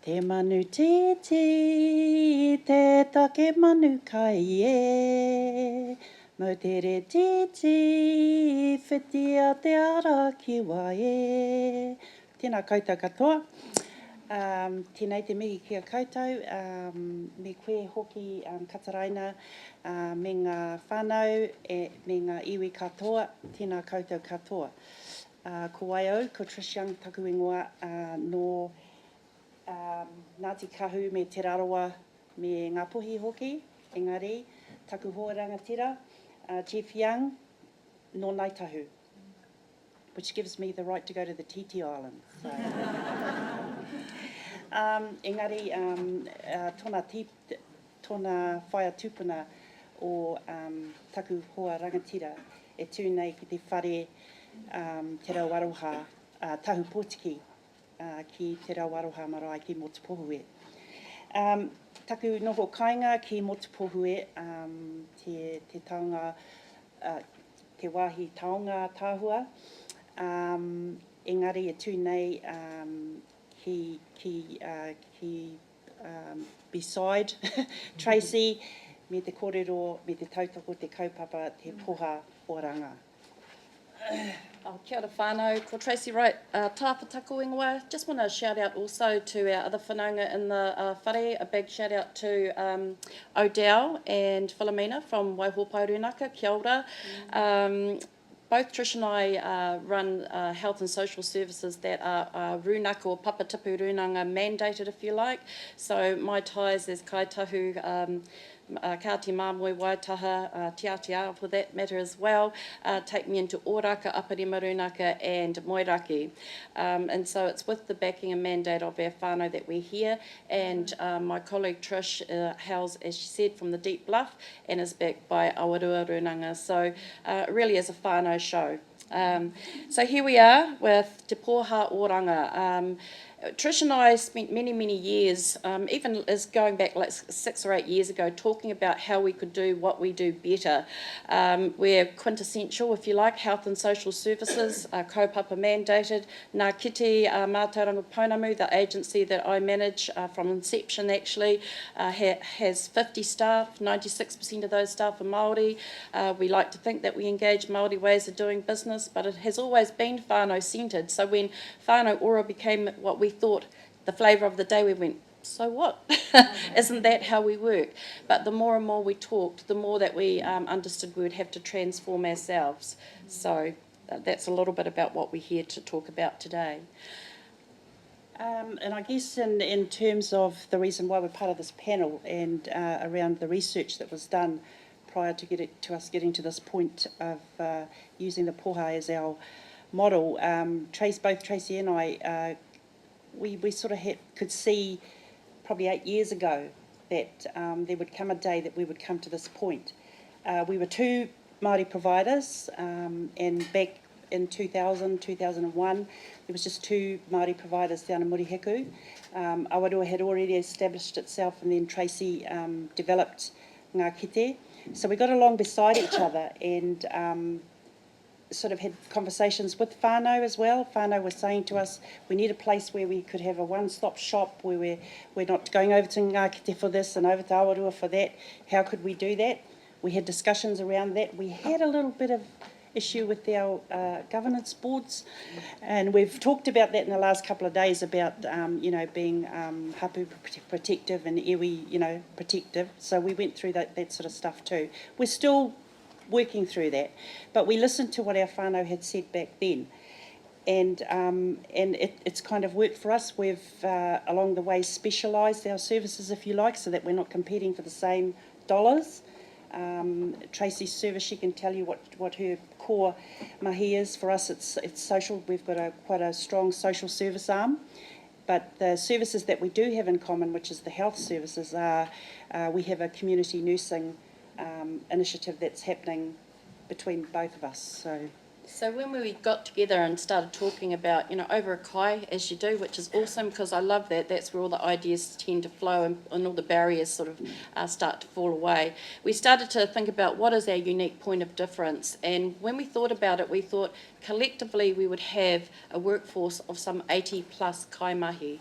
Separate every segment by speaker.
Speaker 1: Te manu titi, te take manu kai e. Mo te re titi, whitia te ara ki wa e. Tēnā koutou katoa. Tēnei te mihi kia koutou, me koe hoki kataraina, me ngā whānau, me ngā iwi katoa, tēnā koutou katoa. Ko Waiau, ko Trish taku ingoa no Ngāti Kahu me Te Raroa me ngā puhi hoki, engari, taku hoa rangatira, Jeff Young, no Naitahu, which gives me the right to go to the Titi Islands. So. Engari, tōna whaia tūpuna o taku hoa rangatira e tūnei ki te whare te rauaroha tahu pōtiki ki te rauaroha marae ki Motupohue. Taku noho kainga ki Motupohue, te taonga, te wāhi taonga tāhua. Engari e tūnei ki beside Tracey, me te kōrero, me te tautoko, te kaupapa, te Poha Oranga.
Speaker 2: Kia ora whānau, ko Tracey Wright-Tāwha taku ingoa. Just want to shout out also to our other whanaunga in the whare. A big shout out to O'Dowd and Philomena from Waihopaurunaka, kia ora. Both Trish and I run health and social services that are runaka or papatipu runanga mandated, if you like. So my ties as kaitahu, ka te māmoe waitaha, te Aotearoa for that matter as well, take me into Oraka, Aparima Runaka and Moiraki. And so it's with the backing and mandate of our whānau that we're here, and my colleague Trish hails, as she said, from the Deep Bluff and is backed by Awarua Runanga. So it really is a whānau show. So here we are with Te Poha Oranga. Trish and I spent many, many years, even as going back like 6 or 8 years ago, talking about how we could do what we do better. We're quintessential, if you like, health and social services, kaupapa mandated. Ngā Kiti Mātauranga Pounamu, the agency that I manage from inception actually, has 50 staff, 96% of those staff are Māori. We like to think that we engage Māori ways of doing business, but it has always been whānau centred. So when Whānau Ora became what we thought the flavour of the day, we went, so what? Isn't that how we work? But the more and more we talked, the more that we understood we would have to transform ourselves. So that's a little bit about what we're here to talk about today.
Speaker 1: And I guess in terms of the reason why we're part of this panel and around the research that was done prior to us getting to this point of using the poha as our model, both Tracey and I, we sort of could see probably 8 years ago that there would come a day that we would come to this point. We were 2 Māori providers, and back in 2000, 2001, there was just 2 Māori providers down in Murihiku. Awarua had already established itself, and then Tracey developed Ngā Kite. So we got along beside each other and sort of had conversations with whānau as well. Whānau was saying to us, we need a place where we could have a one-stop shop where we're not going over to Ngā Kite for this and over to Awarua for that. How could we do that? We had discussions around that. We had a little bit of issue with our governance boards, and we've talked about that in the last couple of days about being hapu protective and iwi protective. So we went through that sort of stuff too. We're still working through that, but we listened to what our whānau had said back then, and it's kind of worked for us. We've along the way specialised our services, if you like, so that we're not competing for the same dollars. Tracey's service, she can tell you what her core mahi is. For us, it's social. We've got quite a strong social service arm, but the services that we do have in common, which is the health services, are we have a community nursing initiative that's happening between both of us.
Speaker 2: So when we got together and started talking about, over a kai, as you do, which is awesome because I love that, that's where all the ideas tend to flow and all the barriers sort of start to fall away. We started to think about what is our unique point of difference, and when we thought about it, we thought collectively we would have a workforce of some 80 plus kaimahi.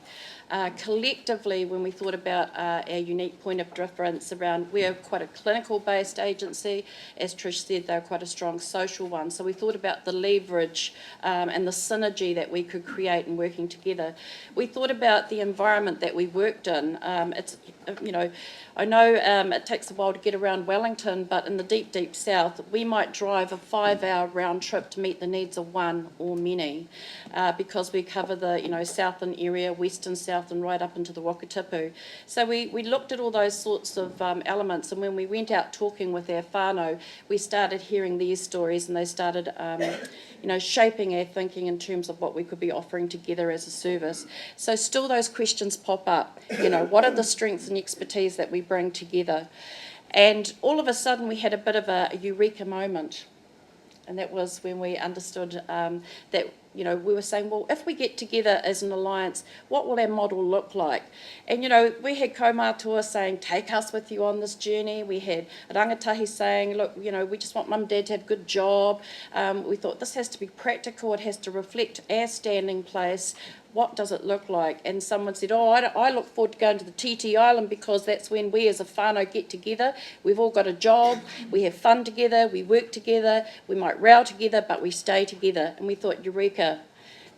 Speaker 2: Collectively, when we thought about our unique point of difference around, we're quite a clinical-based agency. As Trish said, they're quite a strong social one. So we thought about the leverage and the synergy that we could create in working together. We thought about the environment that we worked in. I know it takes a while to get around Wellington, but in the deep, deep south, we might drive a 5-hour round trip to meet the needs of one or many, because we cover the southern area, western south, and right up into the Wakatipu. So we looked at all those sorts of elements, and when we went out talking with our whānau, we started hearing these stories, and they started shaping our thinking in terms of what we could be offering together as a service. So still those questions pop up, what are the strengths and expertise that we bring together? And all of a sudden we had a bit of a eureka moment. And that was when we understood that, we were saying, well, if we get together as an alliance, what will our model look like? And, we had kaumātua saying, take us with you on this journey. We had rangatahi saying, look, we just want mum and dad to have a good job. We thought this has to be practical. It has to reflect our standing place. What does it look like? And someone said, I look forward to going to the TT Island because that's when we as a whānau get together. We've all got a job, we have fun together, we work together, we might row together, but we stay together. And we thought, eureka,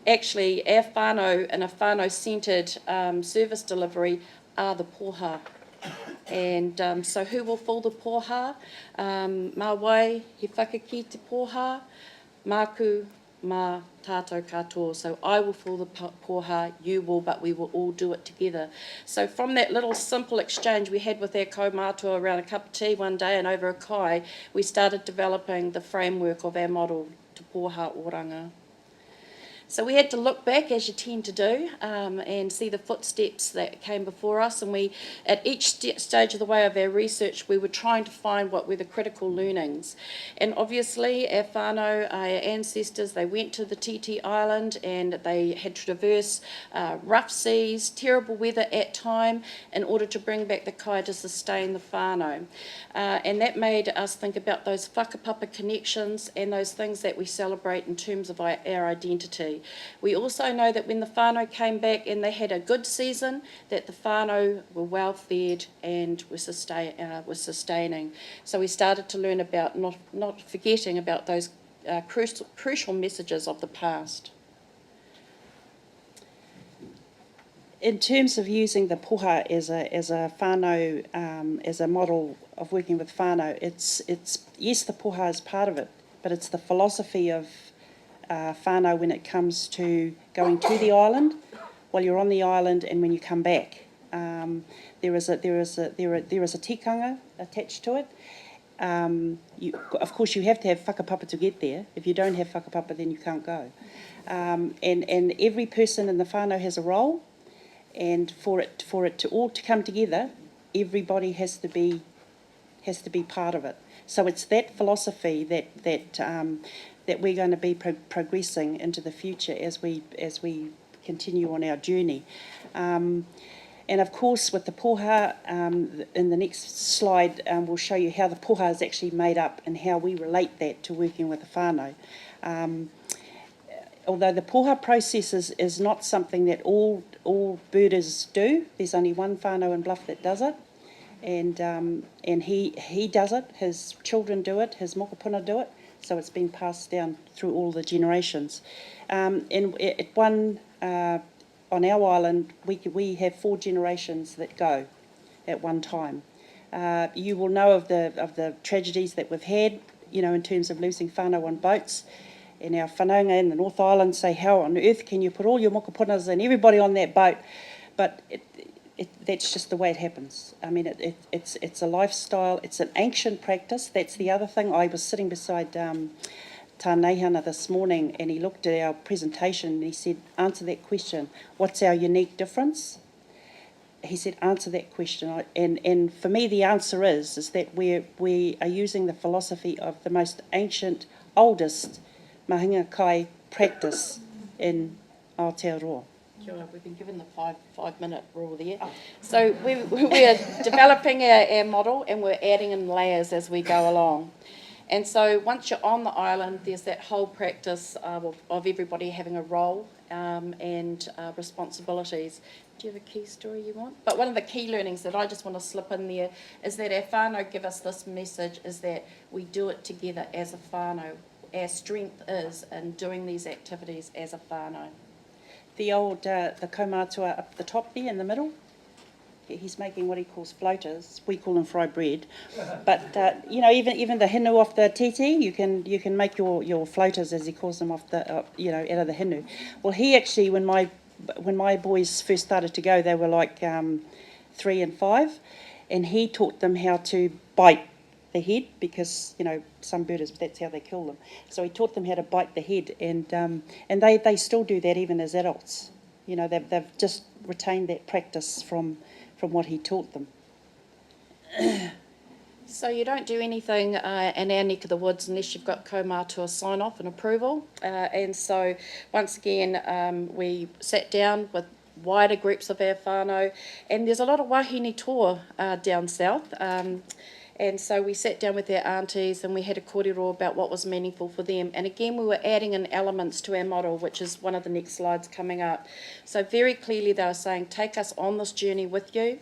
Speaker 2: actually our whānau and a whānau-centred service delivery are the poha. And so who will fill the poha? Mā wai, he whakaki te poha, māku, mā tātou katoa. So I will fill the poha, you will, but we will all do it together. So from that little simple exchange we had with our kaumātua around a cup of tea one day and over a kai, we started developing the framework of our model, Te Poha Oranga. So we had to look back, as you tend to do, and see the footsteps that came before us. And we, at each stage of the way of our research, we were trying to find what were the critical learnings. And obviously, our whānau, our ancestors, they went to the TT Island and they had to traverse rough seas, terrible weather at time, in order to bring back the kai to sustain the whānau. And that made us think about those whakapapa connections and those things that we celebrate in terms of our identity. We also know that when the whānau came back and they had a good season, that the whānau were well fed and were sustaining. So we started to learn about not forgetting about those crucial messages of the past.
Speaker 1: In terms of using the poha as a whānau, as a model of working with whānau, it's yes, the poha is part of it, but it's the philosophy of whānau when it comes to going to the island, while you're on the island, and when you come back. There is a tikanga attached to it. Of course, you have to have whakapapa to get there. If you don't have whakapapa, then you can't go. And every person in the whānau has a role, and for it to all to come together, everybody has to be part of it. So it's that philosophy that we're going to be progressing into the future as we continue on our journey. And of course, with the poha, in the next slide, we'll show you how the poha is actually made up and how we relate that to working with the whānau. Although the poha process is not something that all birders do, there's only one whānau in Bluff that does it, and he does it, his children do it, his mokopuna do it, so it's been passed down through all the generations. And at one, on our island, we have 4 generations that go at one time. You will know of the tragedies that we've had, in terms of losing whānau on boats. And our whanaunga in the North Island say, how on earth can you put all your mokopunas and everybody on that boat? But that's just the way it happens. I mean, it's a lifestyle, it's an ancient practice. That's the other thing. I was sitting beside Tāneihana this morning, and he looked at our presentation and he said, answer that question. What's our unique difference? He said, answer that question. And for me, the answer is that we are using the philosophy of the most ancient, oldest mahinga kai practice in Aotearoa.
Speaker 2: We've been given the 5-minute rule there. Oh. So we're developing our model, and we're adding in layers as we go along. And so once you're on the island, there's that whole practice of everybody having a role and responsibilities. Do you have a key story you want? But one of the key learnings that I just want to slip in there is that our whānau give us this message, is that we do it together as a whānau. Our strength is in doing these activities as a whānau.
Speaker 1: The old, the kaumātua up the top there in the middle, he's making what he calls floaters. We call them fried bread. But, you know, even the hinu off the titi, you can make your floaters, as he calls them, off the, you know, out of the hinu. Well, he actually, when my boys first started to go, they were like 3 and 5, and he taught them how to bite the head, because, you know, some birders, that's how they kill them. So he taught them how to bite the head, and they still do that even as adults. You know, they've just retained that practice from what he taught them.
Speaker 2: So you don't do anything in our neck of the woods unless you've got kaumātua sign-off and approval. And so, once again, we sat down with wider groups of our whānau, and there's a lot of wahine toa down south. And so we sat down with our aunties and we had a kōrero about what was meaningful for them. And again, we were adding in elements to our model, which is one of the next slides coming up. So very clearly they were saying, take us on this journey with you.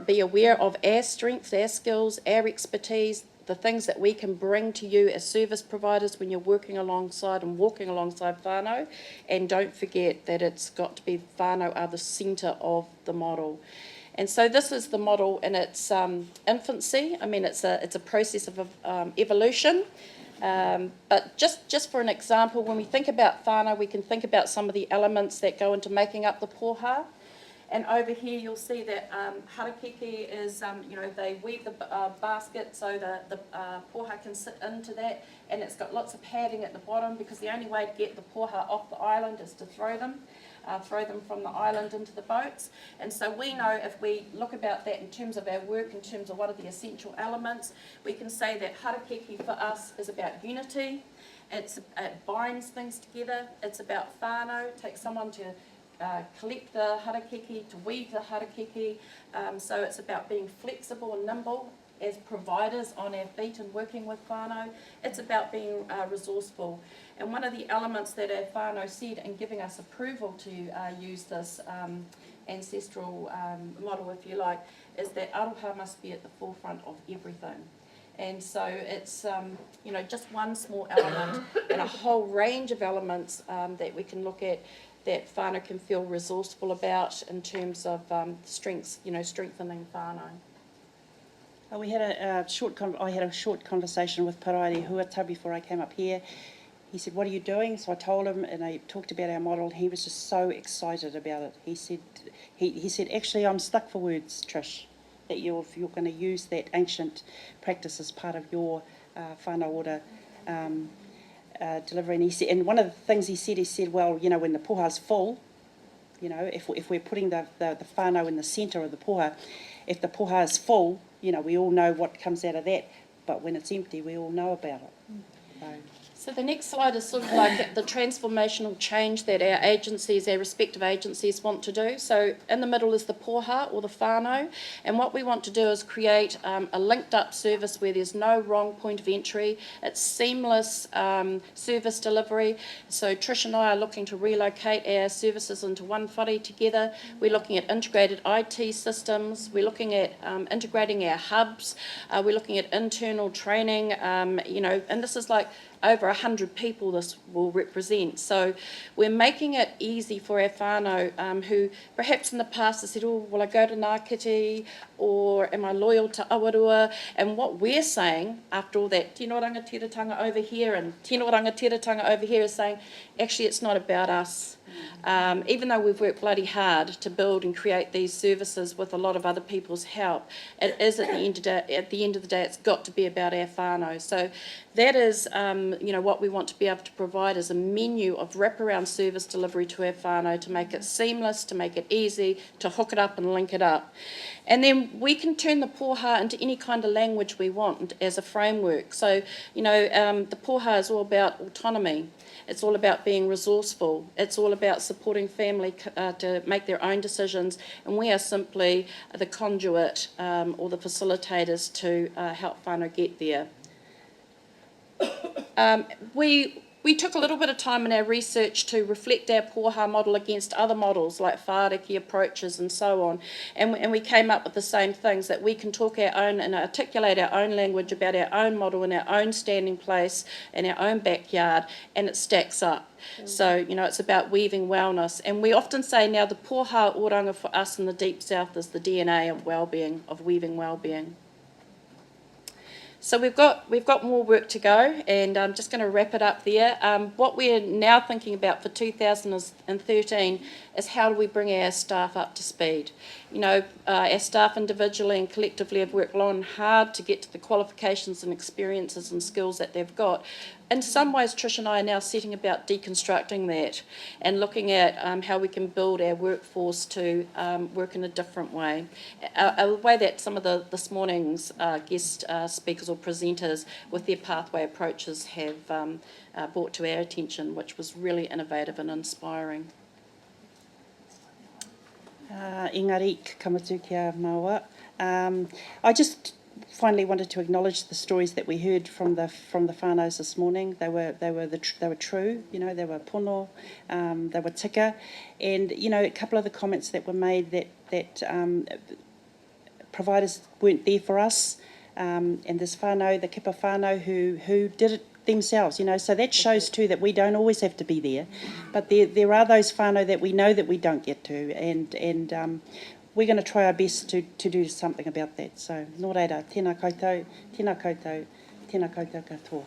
Speaker 2: Be aware of our strengths, our skills, our expertise, the things that we can bring to you as service providers when you're working alongside and walking alongside whānau. And don't forget that it's got to be whānau are the centre of the model. And so this is the model in its infancy. I mean, it's a process of evolution. But just for an example, when we think about whānau, we can think about some of the elements that go into making up the poha. And over here you'll see that harakeke is, you know, they weave the basket so the poha can sit into that, and it's got lots of padding at the bottom, because the only way to get the poha off the island is to throw them from the island into the boats. And so we know, if we look about that in terms of our work, in terms of what are the essential elements, we can say that harakeke for us is about unity. It binds things together. It's about whānau. It takes someone to collect the harakeke, to weave the harakeke. So it's about being flexible and nimble as providers on our feet and working with whānau. It's about being resourceful. And one of the elements that our whānau said in giving us approval to use this ancestral model, if you like, is that aroha must be at the forefront of everything. And so it's, you know, just one small element and a whole range of elements that we can look at that whānau can feel resourceful about in terms of strengths, you know, strengthening whānau.
Speaker 1: We had I had a short conversation with Paraire Huata before I came up here. He said, "What are you doing?" So I told him, and I talked about our model. He was just so excited about it. He said, "Actually, I'm stuck for words, Trish, that you're going to use that ancient practice as part of your Whānau Ora delivery." And he said, and one of the things he said, well, you know, when the poha's full, you know, if we're putting the whānau in the centre of the poha, if the poha is full, you know, we all know what comes out of that. But when it's empty, we all know about it.
Speaker 2: So the next slide is sort of like the transformational change that our agencies, our respective agencies want to do. So in the middle is the poha, or the whānau, and what we want to do is create a linked up service where there's no wrong point of entry. It's seamless service delivery. So Trish and I are looking to relocate our services into one whare together. We're looking at integrated IT systems. We're looking at integrating our hubs. We're looking at internal training, you know, and this is like over 100 people this will represent. So we're making it easy for our whānau who perhaps in the past have said, oh, will I go to Ngāketi, or am I loyal to Awarua? And what we're saying after all that tino rangatiratanga over here and tino rangatiratanga over here is saying, actually it's not about us. Even though we've worked bloody hard to build and create these services with a lot of other people's help, it is at the end of the day, it's got to be about our whānau. So that is, you know, what we want to be able to provide is a menu of wraparound service delivery to our whānau to make it seamless, to make it easy, to hook it up and link it up. And then we can turn the poha into any kind of language we want as a framework. So, you know, the poha is all about autonomy. It's all about being resourceful. It's all about supporting family to make their own decisions. And we are simply the conduit or the facilitators to help whānau get there. we took a little bit of time in our research to reflect our Pōha model against other models like whāriki approaches and so on, and we came up with the same things, that we can talk our own and articulate our own language about our own model in our own standing place in our own backyard, and it stacks up. So, it's about weaving wellness, and we often say now the Poha Oranga for us in the Deep South is the DNA of well-being, of weaving well-being. So we've got more work to go, and I'm just going to wrap it up there. What we're now thinking about for 2013 is how do we bring our staff up to speed. Our staff individually and collectively have worked long and hard to get to the qualifications and experiences and skills that they've got. In some ways, Trish and I are now setting about deconstructing that and looking at how we can build our workforce to work in a different way. A way that some of this morning's guest speakers or presenters with their pathway approaches have brought to our attention, which was really innovative and inspiring.
Speaker 1: Engari, kamatu kia maua. I just finally wanted to acknowledge the stories that we heard from the whānaus this morning. They were true, they were pono, they were tika, and a couple of the comments that were made that providers weren't there for us, and this whānau, the kipa whānau who did it themselves, so that shows too that we don't always have to be there, but there are those whānau that we know that we don't get to, and we're going to try our best to do something about that. So, nō reira, tēnā koutou, tēnā koutou, tēnā koutou katoa.